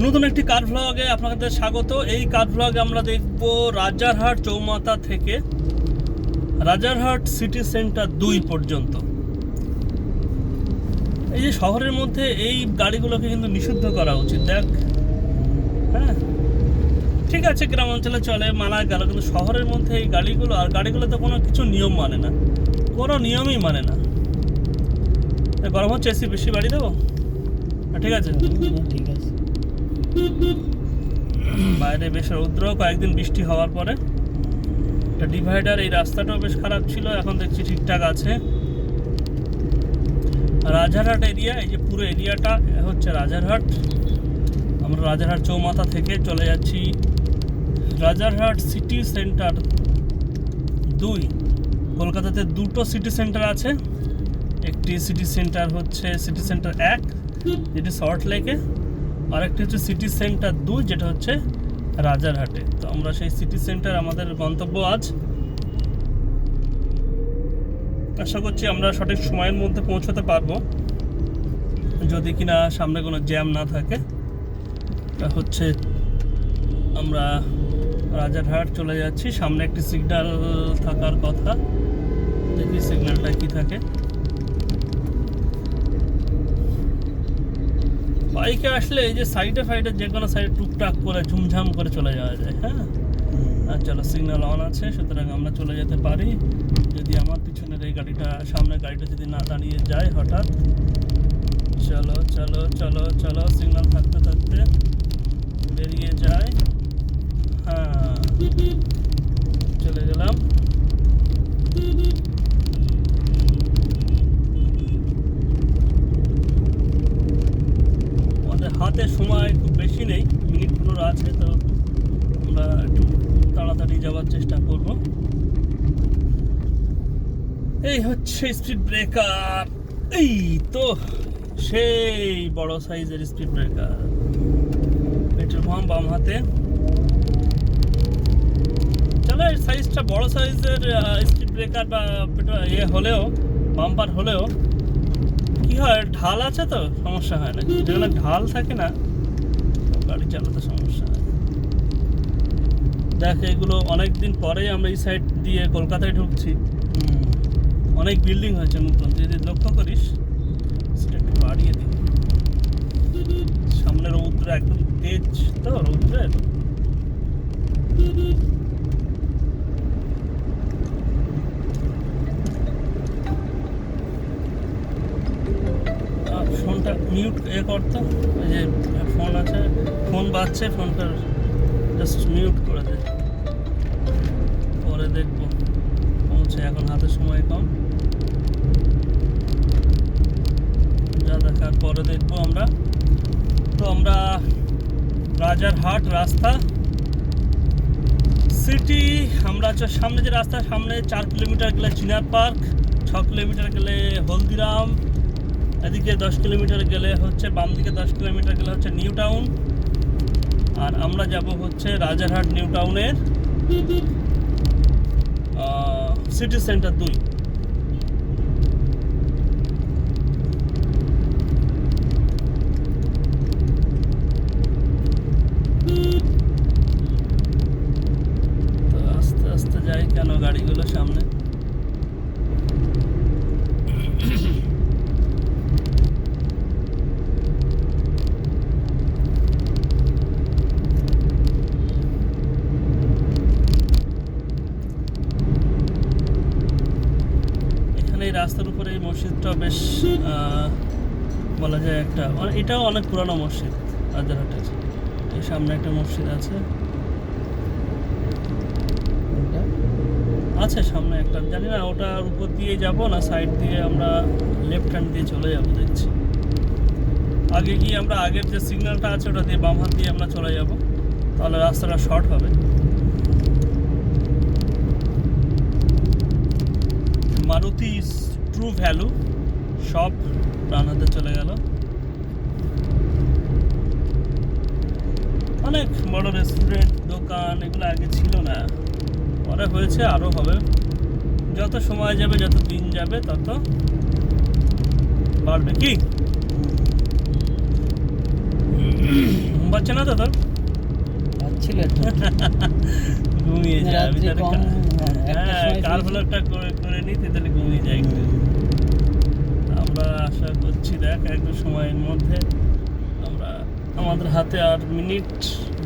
নতুন একটি কার ভ্লগে আপনাদের স্বাগত। এই কার ভ্লগে আমরা দেখব রাজারহাট চৌমাথা থেকে রাজারহাট সিটি সেন্টার 2 পর্যন্ত। এই যে শহরের মধ্যে এই গাড়িগুলোকে কিন্তু নিষিদ্ধ করা উচিত। দেখ, হ্যাঁ ঠিক আছে, গ্রাম অঞ্চলে চলে, মানা গেল, কিন্তু শহরের মধ্যে এই গাড়িগুলো তো কোনো কিছু নিয়ম মানে না, কোনো নিয়মই মানে না। গরম হচ্ছে, এসি বেশি বাড়ি দেবো? ঠিক আছে, ঠিক আছে। বাইরে বেশ রৌদ্র, কয়েকদিন বৃষ্টি হওয়ার পরে একটা ডিভাইডার, এই রাস্তাটাও বেশ খারাপ ছিল, এখন দেখছি ঠিকঠাক আছে। রাজারহাট এরিয়া, এই যে পুরো এরিয়াটা হচ্ছে রাজারহাট। আমরা রাজারহাট চৌমাথা থেকে চলে যাচ্ছি রাজারহাট সিটি সেন্টার 2। কলকাতাতে দুটো সিটি সেন্টার আছে, একটি সিটি সেন্টার হচ্ছে সিটি সেন্টার 1 যেটি সল্ট লেকে, আরেকটি হচ্ছে সিটি সেন্টার 2 যেটা হচ্ছে রাজারহাটে। তো আমরা সেই সিটি সেন্টার আমাদের গন্তব্য আজ। আশা করছি আমরা সঠিক সময়ের মধ্যে পৌঁছতে পারবো, যদি কিনা সামনে কোনো জ্যাম না থাকে। এটা হচ্ছে আমরা রাজারহাট চলে যাচ্ছি, সামনে একটি সিগন্যাল থাকার কথা, দেখি সিগন্যালটা কি থাকে। বাইকে আসলে এই যে সাইডে যে কোনো সাইডে টুকটাক করে ঝুমঝাম করে চলে যাওয়া যায়। হ্যাঁ, আর চলো, সিগন্যাল অন আছে, সুতরাং আমরা চলে যেতে পারি। যদি আমার পিছনের এই গাড়িটা, সামনের গাড়িটা যদি না দাঁড়িয়ে যায় হঠাৎ। চলো চলো চলো চলো, সিগন্যাল থাকতে থাকতে বেরিয়ে যায়। হ্যাঁ, চলে গেলাম। হাতে সময় খুব বেশি নেই, মিনিট 15 আছে, তো আমরা একটু তাড়াতাড়ি যাওয়ার চেষ্টা করব। এই হচ্ছে স্পিড ব্রেকার, এই তো সেই বড় সাইজের স্পিড ব্রেকার। পেট্রোল পাম্প বাম হাতে। চলো, এই সাইজটা বড় সাইজের স্পিড ব্রেকার বা হলেও, বাম্পার হলেও কি হয়, ঢাল আছে তো সমস্যা হয় না। যেখানে ঢাল থাকে না গাড়ি চালাতে সমস্যা হয়। দেখ, এগুলো অনেক দিন পরেই আমরা এই সাইড দিয়ে কলকাতায় ঢুকছি। অনেক বিল্ডিং হয়েছে নতুন, যদি লক্ষ্য করিস। সেটা একটু বাড়িয়ে দিই, সামনে রৌদ্র একদম তেজ, তো রৌদ্রের ফোনটা মিউট করতো। ওই যে ফোন আছে, ফোন বাজছে, ফোনটা জাস্ট মিউট করে দে, পরে দেখবো পৌঁছে। এখন হাতে সময় কম, যা দেখার পরে দেখবো আমরা। তো আমরা রাজারহাট রাস্তা সিটি, আমরা সামনে যে রাস্তা, সামনে 4 কিলোমিটার গেলে চিনার পার্ক, 6 কিলোমিটার গেলে হলদিরাম, এদিকে 10 কিলোমিটার গেলে হচ্ছে, বাম দিকে 10 কিলোমিটার গেলে হচ্ছে নিউ টাউন। আর আমরা যাব হচ্ছে রাজারহাট নিউ টাউনের সিটি সেন্টার 2। তো আস্তে আস্তে যাই, কেন গাড়িগুলো সামনে। এই রাস্তার উপরে এই মসজিদটা বেশ বলা যায় একটা, এটাও অনেক পুরানো মসজিদ রাজারহাটের। এই সামনে একটা মসজিদ আছে, সামনে একটা, জানি না ওটার উপর দিয়ে যাব না সাইড দিয়ে, আমরা লেফট হ্যান্ড দিয়ে চলে যাব দেখছি। আগে গিয়ে আমরা আগের যে সিগন্যালটা আছে ওটা দিয়ে বাম হাত দিয়ে আমরা চলে যাব, তাহলে রাস্তাটা শর্ট হবে। মারুতি ট্রু ভ্যালু সব ডান হাতে চলে গেল। অনেক বড় রেস্টুরেন্ট, দোকান, এগুলো আগে ছিল না, পরে হয়েছে, আরও হবে। যত সময় যাবে, যত দিন যাবে, তত বাড়বে। কি পাচ্ছে না তো তোর? পাচ্ছিল একটু। ঘুমিয়ে যায়। আমি রাত্রি তাহলে কম, একটার সময় কার শুয়েছি। ফ্লোরটা করে নিই, তুই তাহলে ঘুমিয়ে যাই একটু। আমরা আশা করছি দেখ এক দু সময়ের মধ্যে আমরা, আমাদের হাতে আর মিনিট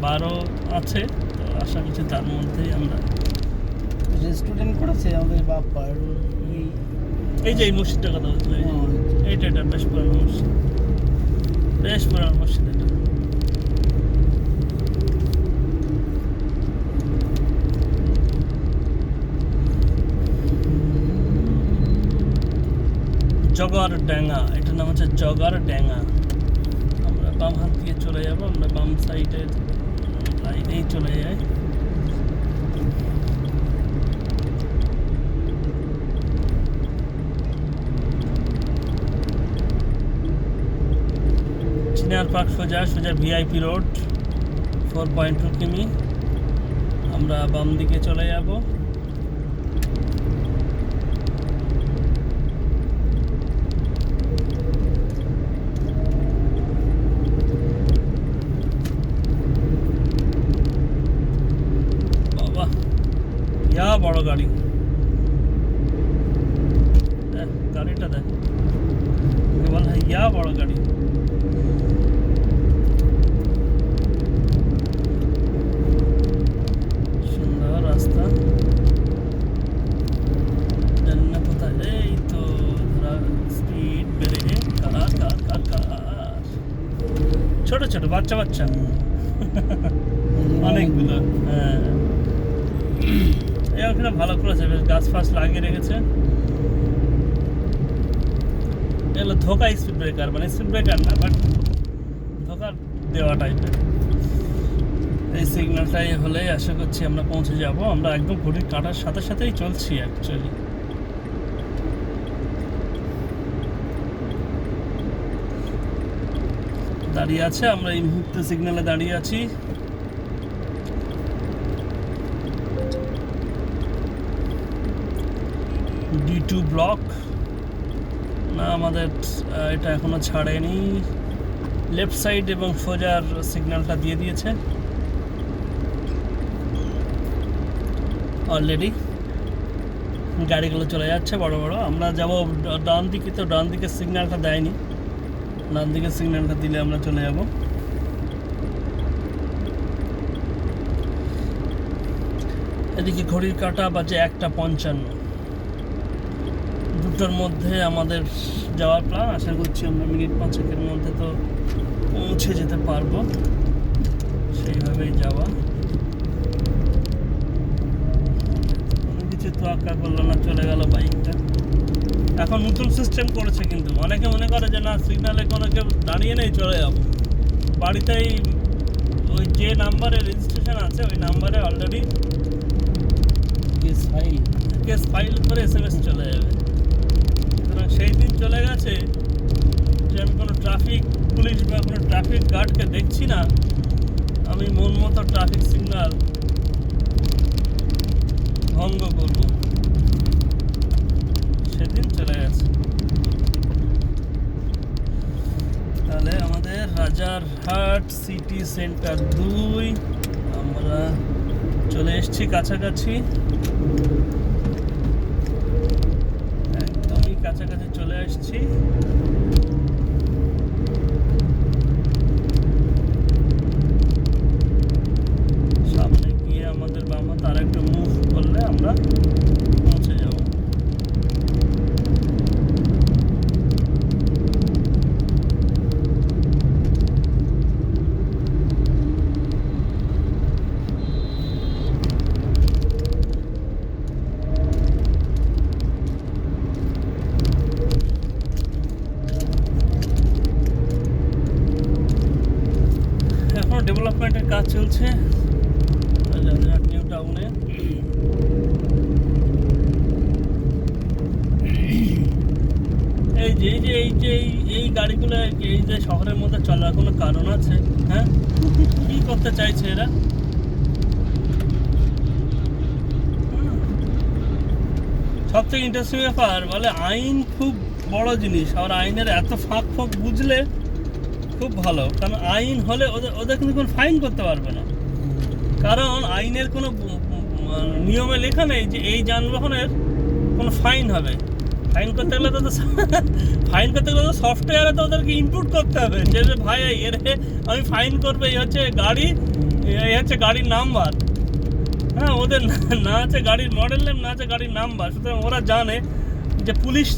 12 আছে, তো আশা করছি তার মধ্যেই আমরা রেস্টুরেন্ট করেছে আমাদের বাপ্পার এই যে এই মসজিদটার কথা বলছি, এটা বেশ পুরানো মসজিদ, বেশ পুরানো মসজিদ এটা। জগার ড্যাঙ্গা, এটার নাম হচ্ছে জগার ড্যাঙ্গা। আমরা বাম হাত দিয়ে চলে যাব, আমরা বাম সাইডের লাইনেই চলে যাই। চিনার পার্ক সোজা সোজা ভিআইপি রোড 4.2 কিমি। আমরা বাম দিকে চলে যাব। বাবা ইয়া বড় গাড়ি, দেখ গাড়িটা দেখ, বল ইয়া বড় গাড়ি। সুন্দর রাস্তা, জানি না কোথায়। এই তো ধরা স্পিড বেড়ে কার কার কার কার, ছোট ছোট বাচ্চা বাচ্চা অনেকগুলো। হ্যাঁ এই ওখানে ভালো করেছে, বেশ গাছ ফাছ লাগিয়ে রেখেছে। এগুলো ধোকা স্পিড ব্রেকার, মানে স্পিড ব্রেকার না, বাট ধোকা দেওয়া টাইপের। এই সিগন্যালটাই হলে আশা করছি আমরা পৌঁছে যাব। আমরা একদম ঘড়ির কাঁটার সাথে সাথেই চলছি অ্যাকচুয়ালি। দাঁড়িয়ে আছে, আমরা এই মুহূর্তে সিগন্যালে দাঁড়িয়ে আছি। D2 ব্লক না, আমাদের এটা এখনো ছাড়েনি। লেফট সাইড এবং সোজার সিগন্যালটা দিয়ে দিয়েছে অলরেডি। গাড়িগুলো চলে যাচ্ছে বড় বড়। আমরা যাব ডান দিকে, তো ডান দিকের সিগন্যালটা দেয়নি, ডান দিকের সিগন্যালটা দিলে আমরা চলে যাব। এদিকে ঘড়ির কাঁটা বাজে 1:55। দুটোর মধ্যে আমাদের যাওয়ার প্ল্যান। আশা করছি আমরা মিনিট 5-এর মধ্যে তো পৌঁছে যেতে পারবো, সেইভাবেই যাওয়া। কোনো কিছু তো আঁকা করলো না, চলে গেল বাইকটা। এখন নতুন সিস্টেম করেছে, কিন্তু অনেকে মনে করে যে না সিগনালে কোনো কেউ দাঁড়িয়ে নেই, চলে যাবো বাড়িতেই। ওই যে নাম্বারে রেজিস্ট্রেশন আছে ওই নাম্বারে অলরেডি কেস ফাইল করে SMS চলে যাবে। সুতরাং সেই দিন চলে গেছে যে আমি কোনো ট্রাফিক পুলিশ বা কোনো ট্রাফিক গার্ডকে দেখছি না, আমি মন মতো ট্রাফিক সিগন্যাল ভঙ্গ করব, সেদিন চলে গেছে। তাহলে আমাদের রাজারহাট সিটি সেন্টার 2 আমরা চলে এসেছি কাছাকাছি, একদমই কাছাকাছি চলে আসছি। সামনে গিয়ে আমাদের বাম হাত আর একটু মুভ করলে আমরা পৌঁছে যাব। ডেভেলপমেন্টের কাজ চলছে রাজারহাট নিউ টাউনে। এই গাড়িগুলো এই যে শহরের মধ্যে চলার কোনো কারণ আছে? হ্যাঁ, কি করতে চাইছে এরা? সবথেকে ইন্টারেস্টিং ব্যাপার, বলে আইন খুব বড় জিনিস, আর আইনের এত ফাঁক বুঝলে খুব ভালো, কারণ আইন হলে ওদের কিন্তু কোনো ফাইন করতে পারবে না, কারণ আইনের কোনো নিয়মে লেখা নেই যে এই যানবাহনের কোনো ফাইন হবে। ফাইন করতে গেলে তো ফাইন করতে গেলে তো সফটওয়্যারে তো ওদেরকে ইনপুট করতে হবে যে ভাই এর আমি ফাইন করবো, এই হচ্ছে গাড়ি, এই হচ্ছে গাড়ির নাম্বার। হ্যাঁ, ওদের না আছে গাড়ির মডেল নেম, না আছে গাড়ির নাম্বার, সুতরাং ওরা জানে যে পুলিশ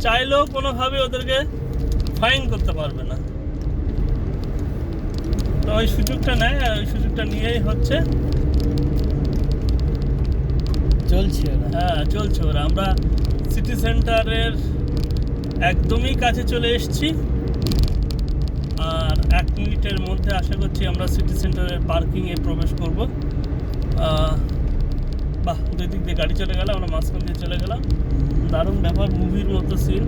চাইলেও কোনোভাবে ওদেরকে ফাইন করতে পারবে না। তো ওই সুযোগটা নেয়, আর ওই সুযোগটা নিয়েই হচ্ছে চলছে ওরা। হ্যাঁ, চলছে ওরা। আমরা সিটি সেন্টারের একদমই কাছে চলে এসেছি, আর 1 মিনিটের মধ্যে আশা করছি আমরা সিটি সেন্টারের পার্কিংয়ে প্রবেশ করব। বাহ, দুই দিক দিয়ে গাড়ি চলে গেল, আমরা মাঝখান দিয়ে চলে গেলাম। দারুণ ব্যাপার, মুভির মতো সিন।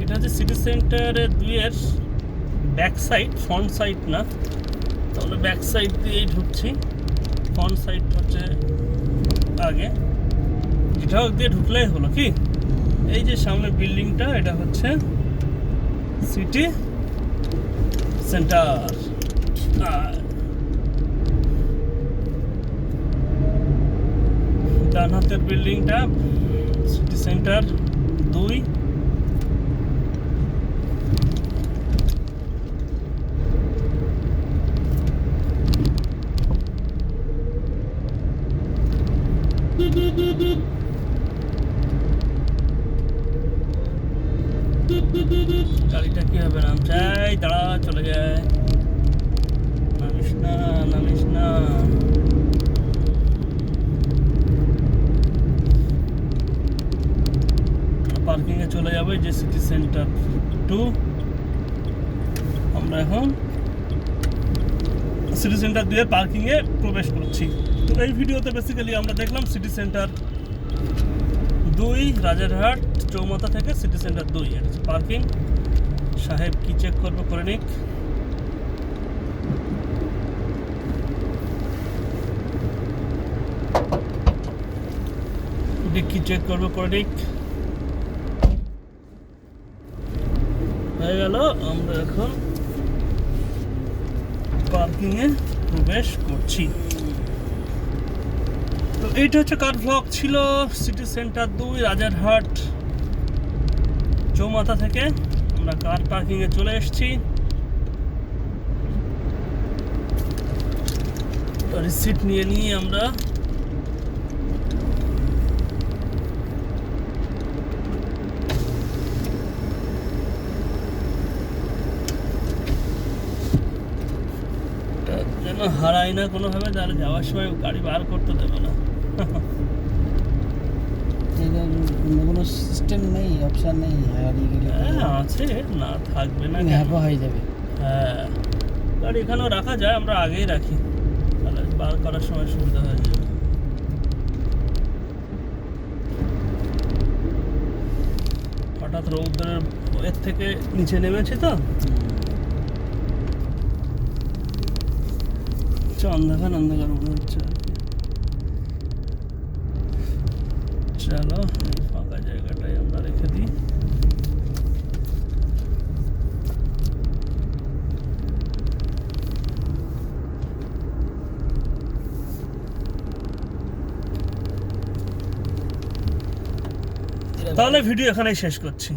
এটা হচ্ছে সিটি সেন্টারের 2-এর ব্যাক সাইড, ফ্রন্ট সাইড না, তাহলে ব্যাক সাইড দিয়েই ঢুকছি। ফ্রন্ট সাইড হচ্ছে আগে, যেটা দিয়ে ঢুকলেই হলো কি, এই যে সামনে বিল্ডিংটা, এটা হচ্ছে সিটি সেন্টার। আর ডান হাতের বিল্ডিংটা সিটি সেন্টার 2। গাড়িটা কি হবে, নাম চাই, দাঁড়া, চলে যায়, নামিস না, নামিস না। পার্কিং এ চলে যাবে, যে সিটি সেন্টার 2। আমরা এখন সিটি সেন্টার 2 এর পার্কিং এ প্রবেশ করছি। তো এই ভিডিওতে বেসিক্যালি আমরা দেখলাম সিটি সেন্টার 2, রাজারহাট চৌমাথা থেকে সিটি সেন্টার 2, এটা হচ্ছে পার্কিং। সাহেব কি চেক করবো, করে নিক। ডিক্কি চেক করবো, করে নিক। হয়ে গেল, আমরা এখন পার্কিং এ প্রবেশ করছি। তো এইটা হচ্ছে কার ভ্লগ ছিল সিটি সেন্টার 2, রাজারহাট চৌমাথা থেকে। আমরা কার পার্কিং এ চলে এসেছি। রিসিট নিয়ে নিয়ে আমরা যেন হারাই না কোনোভাবে, তাহলে যাওয়ার সময় গাড়ি বার করতে দেবে না। কোনো সিস্টেম নেই, অপশন নেই, হারিয়ে গেলে হ্যাঁ আছে, না থাকবে না, হ্যাপা হয়ে যাবে। হ্যাঁ, গাড়ি এখানেও রাখা যায়, আমরা আগেই রাখি, তাহলে বার করার সময় সুবিধা হয়ে যাবে। হঠাৎ রৌদ্রের এর থেকে নিচে নেমেছি তো, অন্ধকার অন্ধকার মনে হচ্ছে আর কি। চলো, এই ফাঁকা জায়গাটাই আমরা রেখে দিই। তাহলে ভিডিও এখানেই শেষ করছি।